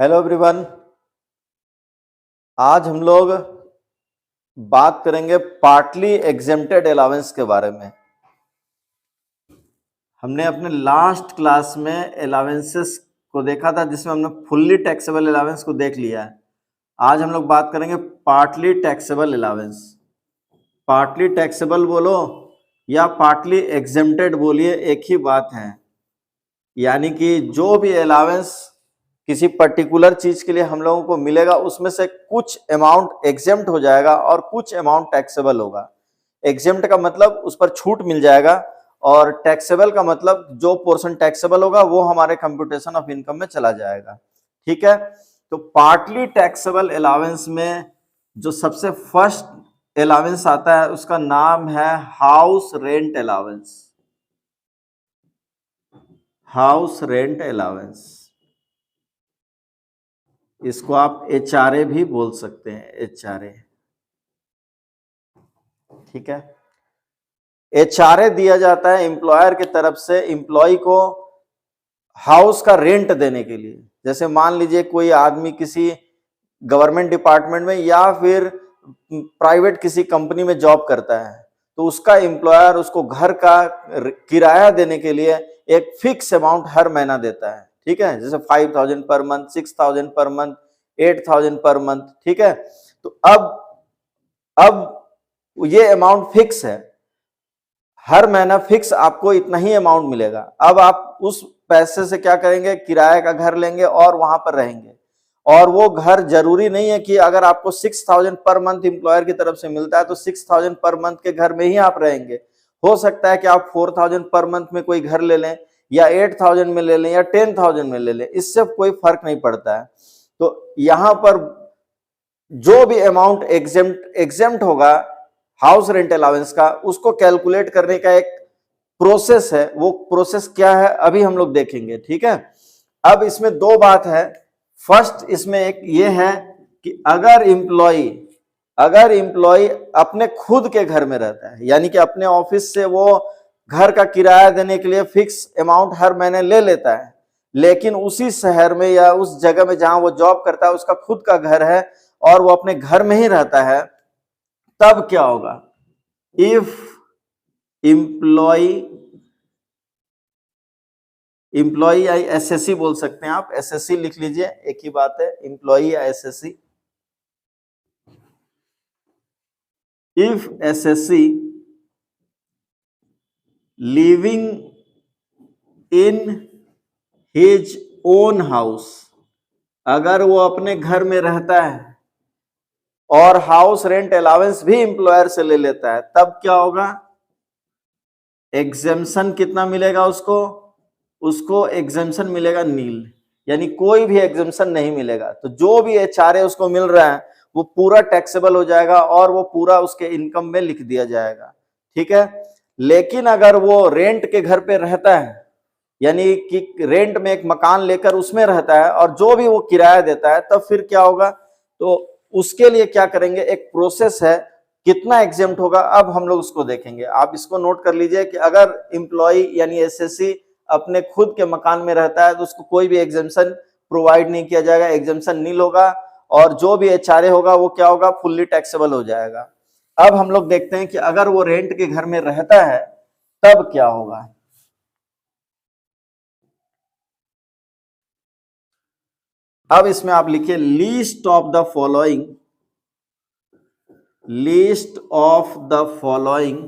Hello everyone. आज हम लोग बात करेंगे पार्टली एग्जेम्प्टेड अलाउंस के बारे में। हमने अपने लास्ट क्लास में अलाउंसेस को देखा था जिसमें हमने फुल्ली टैक्सेबल अलाउंस को देख लिया है। आज हम लोग बात करेंगे partly taxable allowance. Partly taxable बोलो या पार्टली एग्जेम्प्टेड बोलिए, एक ही बात है। यानी कि जो भी अलाउंस किसी पर्टिकुलर चीज के लिए हम लोगों को मिलेगा उसमें से कुछ अमाउंट एग्जेम्प्ट हो जाएगा और कुछ अमाउंट टैक्सेबल होगा। एग्जेम्प्ट का मतलब उस पर छूट मिल जाएगा और टैक्सेबल का मतलब जो पोर्शन टैक्सेबल होगा वो हमारे कंप्यूटेशन ऑफ इनकम में चला जाएगा। ठीक है, तो पार्टली टैक्सेबल अलाउंस में जो सबसे फर्स्ट अलाउंस आता है उसका नाम है house rent allowance. House rent allowance, इसको आप HRA भी बोल सकते हैं, HRA। ठीक है, HRA दिया जाता है एम्प्लॉयर की तरफ से एम्प्लॉय को हाउस का रेंट देने के लिए। जैसे मान लीजिए कोई आदमी किसी गवर्नमेंट डिपार्टमेंट में या फिर प्राइवेट किसी कंपनी में जॉब करता है, तो उसका एम्प्लॉयर उसको घर का किराया देने के लिए एक फिक्स अमाउंट हर महीना देता है। ठीक है, जैसे 5,000 per month, 6,000 per month, 8,000 per month. ठीक है, तो अब ये अमाउंट फिक्स है, हर महीना फिक्स आपको इतना ही अमाउंट मिलेगा। अब आप उस पैसे से क्या करेंगे, किराए का घर लेंगे और वहां पर रहेंगे। और वो घर जरूरी नहीं है कि अगर आपको 6,000 पर मंथ एम्प्लॉयर की तरफ से मिलता है तो 6,000 पर मंथ के घर में ही आप रहेंगे। हो सकता है कि आप 4,000 पर मंथ में कोई घर ले लें या 8,000 में ले लें या 10,000 में ले लें, इससे कोई फर्क नहीं पड़ता है। तो यहां पर जो भी अमाउंट एग्जेम्प्ट होगा हाउस रेंट अलाउंस का, उसको कैलकुलेट करने का एक प्रोसेस है। वो प्रोसेस क्या है अभी हम लोग देखेंगे। ठीक है, अब इसमें दो बात है। फर्स्ट इसमें एक ये है कि अगर इंप्लॉय अपने खुद के घर में रहता है, यानी कि अपने ऑफिस से वो घर का किराया देने के लिए फिक्स अमाउंट हर महीने ले लेता है, लेकिन उसी शहर में या उस जगह में जहां वो जॉब करता है उसका खुद का घर है और वो अपने घर में ही रहता है, तब क्या होगा? इफ एम्प्लॉय या एसएससी बोल सकते हैं आप, एसएससी लिख लीजिए, एक ही बात है, एम्प्लॉय या SSC. If SSC living in his own house, अगर वो अपने घर में रहता है और हाउस रेंट अलाउंस भी एम्प्लॉयर से ले लेता है, तब क्या होगा? एग्जेम्पशन कितना मिलेगा उसको? उसको एग्जेम्पशन मिलेगा नील, यानी कोई भी एग्जेम्पशन नहीं मिलेगा। तो जो भी HRA उसको मिल रहा है वो पूरा टैक्सेबल हो जाएगा और वो पूरा उसके इनकम में लिख दिया जाएगा। ठीक है, लेकिन अगर वो रेंट के घर पे रहता है, यानी कि रेंट में एक मकान लेकर उसमें रहता है और जो भी वो किराया देता है, तब फिर क्या होगा? तो उसके लिए क्या करेंगे, एक प्रोसेस है, कितना एग्जेम्प्ट होगा अब हम लोग उसको देखेंगे। आप इसको नोट कर लीजिए कि अगर एम्प्लॉय यानी एसएससी अपने खुद के मकान में रहता है तो उसको कोई भी एग्जेम्पशन प्रोवाइड नहीं किया जाएगा, एग्जेम्पशन नील होगा और जो भी HRA होगा वो क्या होगा? फुल्ली टैक्सेबल हो जाएगा। अब हम लोग देखते हैं कि अगर वो रेंट के घर में रहता है तब क्या होगा। अब इसमें आप लिखिए list of the following, list of the following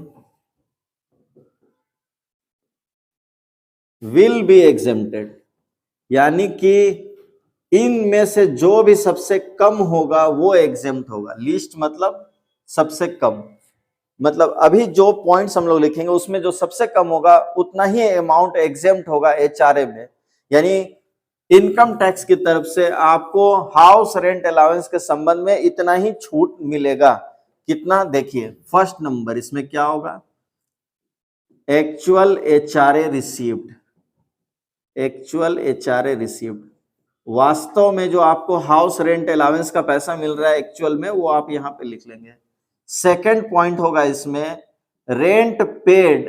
will be exempted, यानी कि इनमें से जो भी सबसे कम होगा वो एग्जेम्प्ट होगा। लिस्ट मतलब सबसे कम, मतलब अभी जो पॉइंट्स हम लोग लिखेंगे उसमें जो सबसे कम होगा उतना ही अमाउंट एग्जेम्प्ट होगा HRA में। यानी इनकम टैक्स की तरफ से आपको हाउस रेंट अलाउंस के संबंध में इतना ही छूट मिलेगा। कितना? देखिए फर्स्ट नंबर इसमें क्या होगा, actual HRA received. Actual HRA received, वास्तव में जो आपको हाउस रेंट अलाउंस का पैसा मिल रहा है एक्चुअल में, वो आप यहां पे लिख लेंगे। सेकंड पॉइंट होगा इसमें rent paid,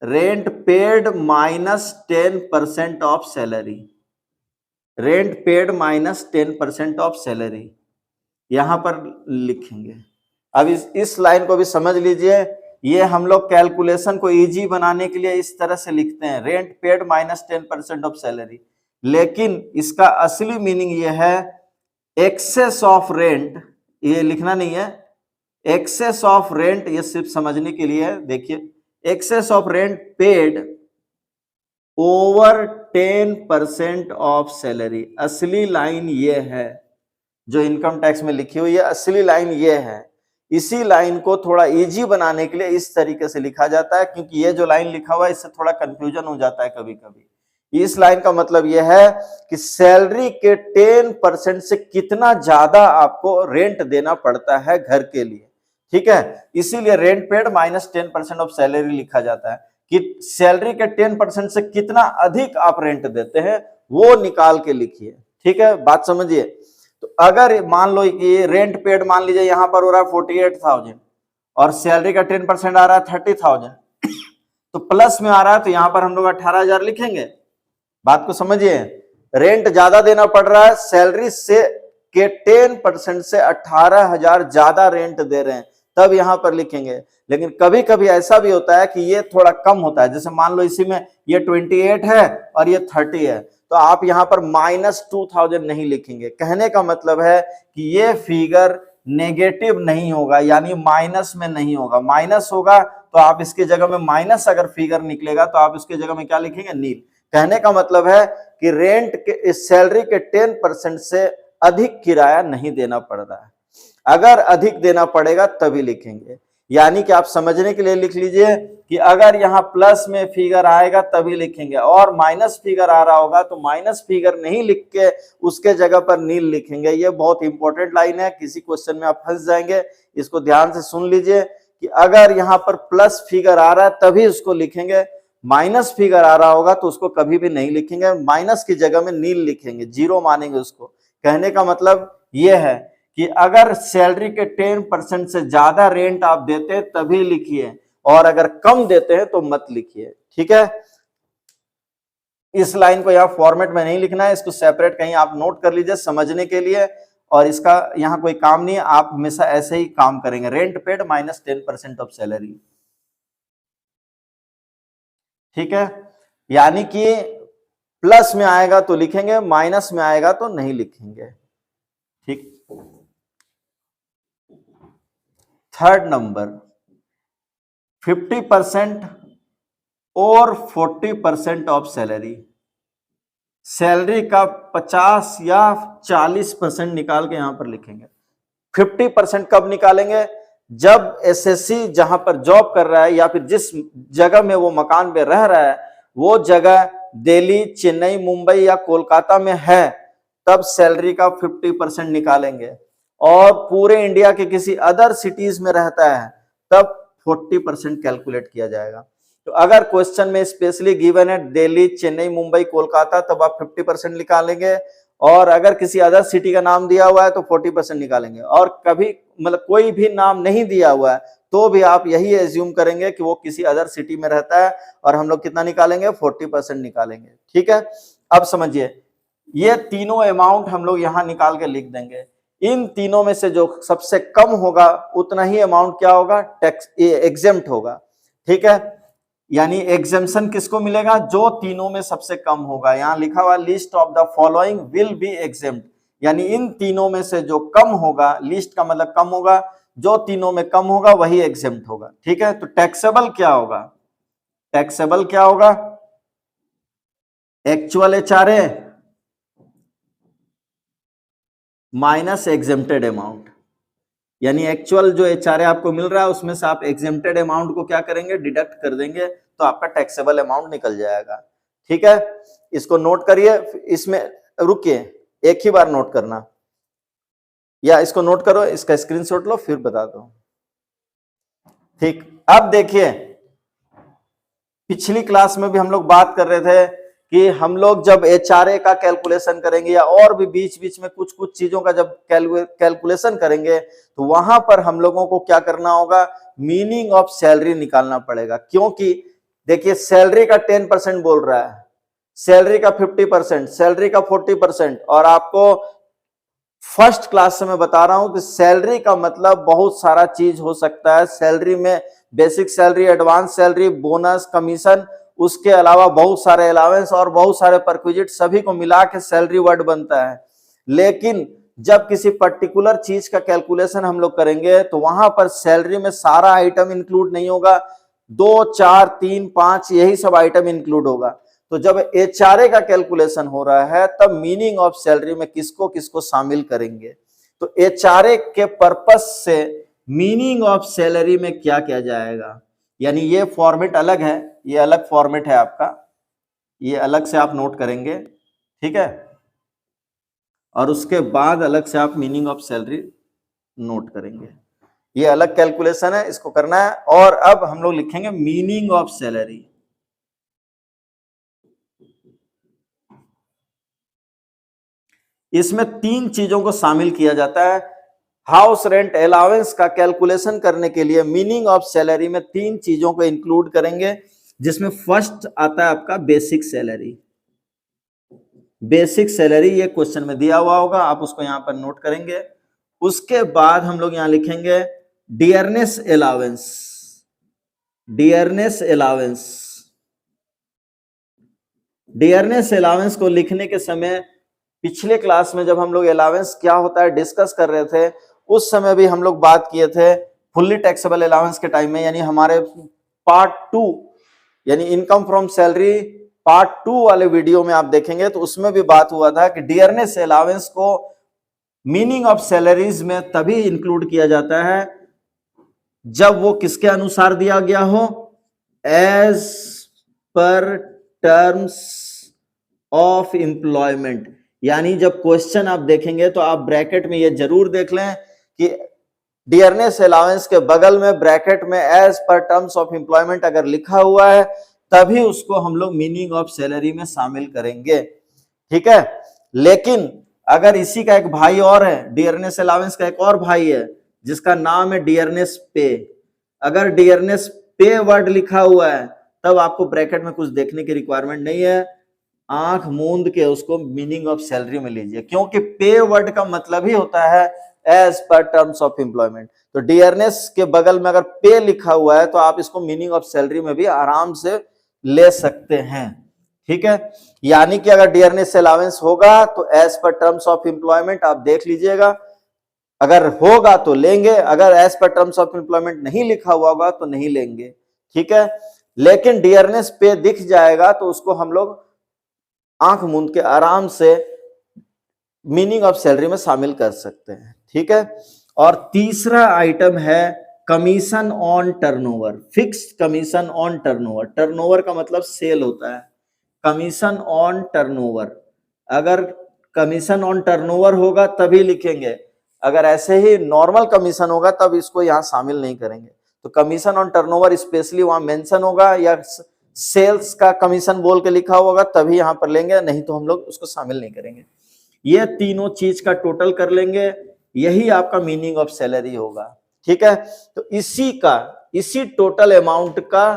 rent paid -10% of salary. Rent paid minus 10% of salary, यहां पर लिखेंगे। अब इस लाइन को भी समझ लीजिए, ये हम लोग कैलकुलेशन को इजी बनाने के लिए इस तरह से लिखते हैं, rent paid minus 10% of salary, लेकिन इसका असली मीनिंग ये है एक्सेस ऑफ रेंट, ये लिखना नहीं है, एक्सेस ऑफ रेंट, ये सिर्फ समझने के लिए है। देखिए, excess of rent paid over 10% of salary, असली लाइन ये है जो इनकम टैक्स में लिखी हुई है, असली लाइन ये है। इसी लाइन को थोड़ा इजी बनाने के लिए इस तरीके से लिखा जाता है, क्योंकि ये जो लाइन लिखा हुआ है इससे थोड़ा कंफ्यूजन हो जाता है कभी कभी। इस लाइन का मतलब यह है कि सैलरी के 10% से कितना ज्यादा आपको रेंट देना पड़ता है घर के लिए, ठीक है। इसीलिए rent paid minus 10% of salary लिखा जाता है कि सैलरी के 10% से कितना अधिक आप रेंट देते हैं वो निकाल के लिखिए, ठीक है, बात समझिए। तो अगर मान लो कि रेंट पेड मान लीजिए यहां पर हो रहा है 48,000 और सैलरी का 10% आ रहा है 30,000, तो प्लस में आ रहा है, तो यहां पर हम लोग 18,000 लिखेंगे। बात को समझिए, रेंट ज्यादा देना पड़ रहा है, सैलरी से के 10% से 18,000 ज्यादा रेंट दे रहे हैं, तब यहां पर लिखेंगे। लेकिन कभी कभी ऐसा भी होता है कि ये थोड़ा कम होता है, जैसे मान लो इसी में ये 28 है और ये 30 है, तो आप यहां पर -2,000 नहीं लिखेंगे। कहने का मतलब है कि ये फिगर नेगेटिव नहीं होगा, यानी माइनस में नहीं होगा। माइनस होगा तो आप इसके जगह में माइनस अगर फिगर निकलेगा तो आप इसके जगह में क्या लिखेंगे, नील। कहने का मतलब है कि रेंट के सैलरी के 10% से अधिक किराया नहीं देना पड़ रहा है, अगर अधिक देना पड़ेगा तभी लिखेंगे। यानी कि आप समझने के लिए लिख लीजिए कि अगर यहाँ प्लस में फिगर आएगा तभी लिखेंगे, और माइनस फिगर आ रहा होगा तो माइनस फिगर नहीं लिख के उसके जगह पर नील लिखेंगे। ये बहुत इंपॉर्टेंट लाइन है, किसी क्वेश्चन में आप फंस जाएंगे, इसको ध्यान से सुन लीजिए कि अगर यहाँ पर प्लस फिगर आ रहा है तभी उसको लिखेंगे, माइनस फिगर आ रहा होगा तो उसको कभी भी नहीं लिखेंगे, माइनस की जगह में नील लिखेंगे, जीरो मानेंगे उसको। कहने का मतलब यह है कि अगर सैलरी के 10% से ज्यादा रेंट आप देते हैं तभी लिखिए, और अगर कम देते हैं तो मत लिखिए, ठीक है। इस लाइन को यहां फॉर्मेट में नहीं लिखना है, इसको सेपरेट कहीं आप नोट कर लीजिए समझने के लिए, और इसका यहां कोई काम नहीं है, आप हमेशा ऐसे ही काम करेंगे, rent paid minus 10% of salary, ठीक है। यानी कि प्लस में आएगा तो लिखेंगे, माइनस में आएगा तो नहीं लिखेंगे, ठीक। थर्ड नंबर, 50% और 40% ऑफ सैलरी, सैलरी का 50 या 40% निकाल के यहां पर लिखेंगे। 50% कब निकालेंगे, जब एसएससी जहां पर जॉब कर रहा है या फिर जिस जगह में वो मकान पे रह रहा है वो जगह दिल्ली, चेन्नई, मुंबई या कोलकाता में है, तब सैलरी का 50% निकालेंगे। और पूरे इंडिया के किसी अदर सिटीज में रहता है तब 40% कैलकुलेट किया जाएगा। तो अगर क्वेश्चन में स्पेशली गिवन है दिल्ली, चेन्नई, मुंबई, कोलकाता, तब आप 50% निकालेंगे, और अगर किसी अदर सिटी का नाम दिया हुआ है तो 40% निकालेंगे, और कभी मतलब कोई भी नाम नहीं दिया हुआ है तो भी आप यही एज्यूम करेंगे कि वो किसी अदर सिटी में रहता है, और हम लोग कितना निकालेंगे, 40% निकालेंगे, ठीक है। अब समझिए, ये तीनों अमाउंट हम लोग यहां निकाल के लिख देंगे। इन तीनों में से जो सबसे कम होगा उतना ही अमाउंट क्या होगा, टैक्स एग्जेम्प्ट होगा, ठीक है। यानी एग्जेम्पशन किसको मिलेगा, जो तीनों में सबसे कम होगा। यहां लिखा हुआ list of the following will be exempt, यानी इन तीनों में से जो कम होगा, लिस्ट का मतलब कम होगा, जो तीनों में कम होगा वही एग्जेम्प्ट होगा, ठीक है। तो टैक्सेबल क्या होगा, टैक्सेबल क्या होगा, actual HRA minus exempted amount, यानी एक्चुअल जो एचआरए आपको मिल रहा है उसमें से आप एग्जेम्प्टेड अमाउंट को क्या करेंगे, डिडक्ट कर देंगे, तो आपका टैक्सेबल अमाउंट निकल जाएगा, ठीक है। इसको नोट करिए, इसमें रुकिए, एक ही बार नोट करना, या इसको नोट करो, इसका स्क्रीनशॉट लो फिर बता दो, ठीक। अब देखिए, पिछली क्लास में भी हम लोग बात कर रहे थे कि हम लोग जब एचआरए का कैलकुलेशन करेंगे या और भी बीच बीच में कुछ कुछ चीजों का जब कैलकुलेशन करेंगे तो वहां पर हम लोगों को क्या करना होगा, मीनिंग ऑफ सैलरी निकालना पड़ेगा। क्योंकि देखिए, सैलरी का 10% बोल रहा है, सैलरी का 50%, सैलरी का 40%। और आपको फर्स्ट क्लास से मैं बता रहा हूं कि सैलरी का मतलब बहुत सारा चीज हो सकता है। सैलरी में basic salary, advance salary, bonus, commission, उसके अलावा बहुत सारे अलावेंस और बहुत सारे परक्विजिट, सभी को मिला के सैलरी वर्ड बनता है। लेकिन जब किसी पर्टिकुलर चीज का कैलकुलेशन हम लोग करेंगे तो वहां पर सैलरी में सारा आइटम इंक्लूड नहीं होगा, 2, 4, 3, 5 यही सब आइटम इंक्लूड होगा। तो जब एचआरए का कैलकुलेशन हो रहा है तब मीनिंग ऑफ सैलरी में किसको किसको शामिल करेंगे। तो एचआरए के पर्पस से मीनिंग ऑफ सैलरी में क्या किया जाएगा, यानी ये फॉर्मेट अलग है, ये अलग फॉर्मेट है आपका, ये अलग से आप नोट करेंगे, ठीक है। और उसके बाद अलग से आप मीनिंग ऑफ सैलरी नोट करेंगे। ये अलग कैलकुलेशन है, इसको करना है। और अब हम लोग लिखेंगे मीनिंग ऑफ सैलरी। इसमें 3 चीजों को शामिल किया जाता है। हाउस रेंट अलाउंस का कैलकुलेशन करने के लिए मीनिंग ऑफ सैलरी में 3 चीजों को इंक्लूड करेंगे, जिसमें फर्स्ट आता है आपका बेसिक सैलरी। बेसिक सैलरी ये क्वेश्चन में दिया हुआ होगा, आप उसको यहां पर नोट करेंगे। उसके बाद हम लोग यहां लिखेंगे dearness allowance. Dearness allowance, dearness allowance को लिखने के समय पिछले क्लास में जब हम लोग अलाउंस क्या होता है डिस्कस कर रहे थे, उस समय भी हम लोग बात किए थे फुल्ली टैक्सेबल अलाउंस के टाइम में, यानी हमारे पार्ट 2 यानी इनकम फ्रॉम सैलरी पार्ट 2 वाले वीडियो में आप देखेंगे तो उसमें भी बात हुआ था कि डियरनेस अलाउंस को मीनिंग ऑफ सैलरीज में तभी इंक्लूड किया जाता है जब वो किसके अनुसार दिया गया हो, as per terms of employment. यानी जब क्वेश्चन आप देखेंगे तो आप ब्रैकेट में ये जरूर देख लें कि डियरनेस अलाउंस के बगल में ब्रैकेट में as per terms of employment अगर लिखा हुआ है तभी उसको हम लोग मीनिंग ऑफ सैलरी में शामिल करेंगे, ठीक है। लेकिन अगर इसी का एक भाई और है, डियरनेस अलाउंस का एक और भाई है जिसका नाम है डियरनेस पे, अगर डियरनेस पे वर्ड लिखा हुआ है तब आपको ब्रैकेट में कुछ देखने की रिक्वायरमेंट नहीं है, आंख मूंद के उसको मीनिंग ऑफ सैलरी में लीजिए, क्योंकि पे वर्ड का मतलब ही होता है as per terms of employment. तो डियरनेस के बगल में अगर पे लिखा हुआ है तो आप इसको मीनिंग ऑफ सैलरी में भी आराम से ले सकते हैं, ठीक है। यानी कि अगर डियरनेस अलाउंस होगा तो as per terms of employment आप देख लीजिएगा, अगर होगा तो लेंगे, अगर as per terms of employment नहीं लिखा हुआ होगा तो नहीं लेंगे, ठीक है। लेकिन डियरनेस पे दिख जाएगा तो उसको हम लोग आंख मूंद के आराम से मीनिंग ऑफ सैलरी में शामिल कर सकते हैं, ठीक है। और तीसरा आइटम है commission on turnover, fixed commission on turnover. Turnover का मतलब सेल होता है, कमीशन ऑन टर्नओवर। अगर कमीशन ऑन टर्नओवर होगा तभी लिखेंगे, अगर ऐसे ही नॉर्मल कमीशन होगा तब इसको यहां शामिल नहीं करेंगे। तो कमीशन ऑन टर्नओवर स्पेशली वहां मेंशन होगा, या सेल्स का कमीशन बोल के लिखा होगा तभी यहां पर लेंगे, नहीं तो हम लोग उसको शामिल नहीं करेंगे। ये तीनों चीज का टोटल कर लेंगे, यही आपका मीनिंग ऑफ सैलरी होगा, ठीक है। तो इसी टोटल अमाउंट का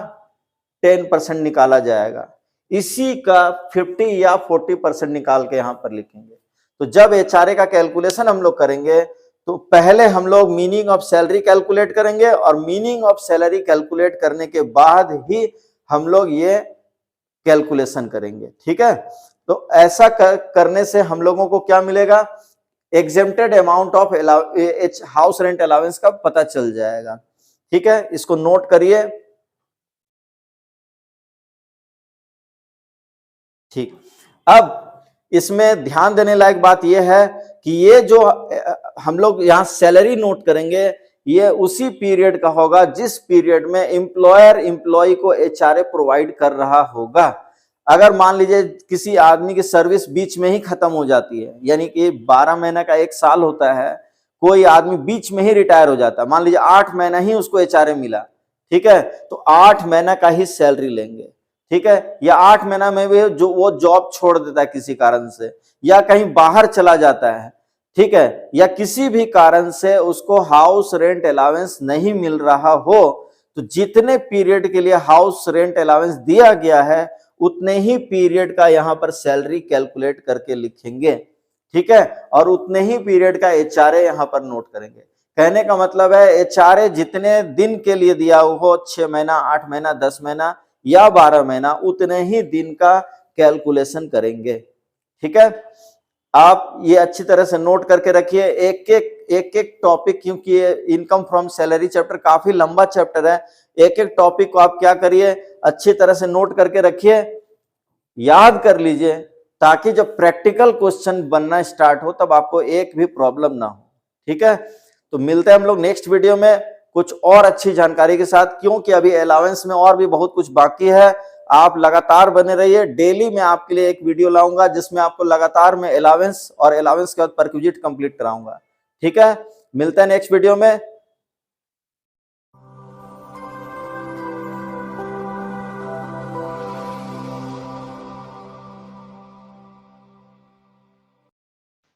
10% निकाला जाएगा, इसी का 50 या 40% निकाल के यहां पर लिखेंगे। तो जब एचआरए का कैलकुलेशन हम लोग करेंगे तो पहले हम लोग मीनिंग ऑफ सैलरी कैलकुलेट करेंगे, और मीनिंग ऑफ सैलरी कैलकुलेट करने के बाद ही हम लोग ये कैलकुलेशन करेंगे, ठीक है। तो ऐसा करने से हम लोगों को क्या मिलेगा, exempted amount of house rent allowance का पता चल जाएगा, ठीक है। इसको नोट करिए, ठीक। अब इसमें ध्यान देने लायक बात यह है कि ये जो हम लोग यहां सैलरी नोट करेंगे ये उसी पीरियड का होगा जिस पीरियड में एम्प्लॉयर एम्प्लॉय को एचआरए प्रोवाइड कर रहा होगा। अगर मान लीजिए किसी आदमी की सर्विस बीच में ही खत्म हो जाती है, यानी कि 12 महीने का 1 साल होता है, कोई आदमी बीच में ही रिटायर हो जाता है, मान लीजिए 8 महीना ही उसको एचआरए मिला, ठीक है, तो 8 महीना का ही सैलरी लेंगे, ठीक है। या 8 महीना में भी जो वो जॉब छोड़ देता है किसी कारण से, या कहीं बाहर चला जाता है, ठीक है, या किसी भी कारण से उसको हाउस रेंट अलाउंस नहीं मिल रहा हो, तो जितने पीरियड के लिए हाउस रेंट अलाउंस दिया गया है उतने ही पीरियड का यहाँ पर सैलरी कैलकुलेट करके लिखेंगे, ठीक है, और उतने ही पीरियड का एचआरए यहाँ पर नोट करेंगे। कहने का मतलब है एचआरए जितने दिन के लिए दिया हो, 6 महीना, 8 महीना, 10 महीना या 12 महीना, उतने ही दिन का कैलकुलेशन करेंगे, ठीक है। आप ये अच्छी तरह से नोट करके रखिए, एक एक टॉपिक, क्योंकि ये इनकम फ्रॉम सैलरी चैप्टर काफी लंबा चैप्टर है, एक एक टॉपिक को आप क्या करिए, अच्छी तरह से नोट करके रखिए, याद कर लीजिए, ताकि जब प्रैक्टिकल क्वेश्चन बनना स्टार्ट हो तब आपको एक भी प्रॉब्लम ना हो, ठीक है। तो मिलते हैं हम लोग नेक्स्ट वीडियो में कुछ और अच्छी जानकारी के साथ, क्योंकि अभी अलावेंस में और भी बहुत कुछ बाकी है। आप लगातार बने रहिए, डेली मैं आपके लिए एक वीडियो लाऊंगा जिसमें आपको लगातार मैं अलावेंस और अलावेंस के बाद परक्विजिट कंप्लीट कराऊंगा, ठीक है। मिलते हैं नेक्स्ट वीडियो में,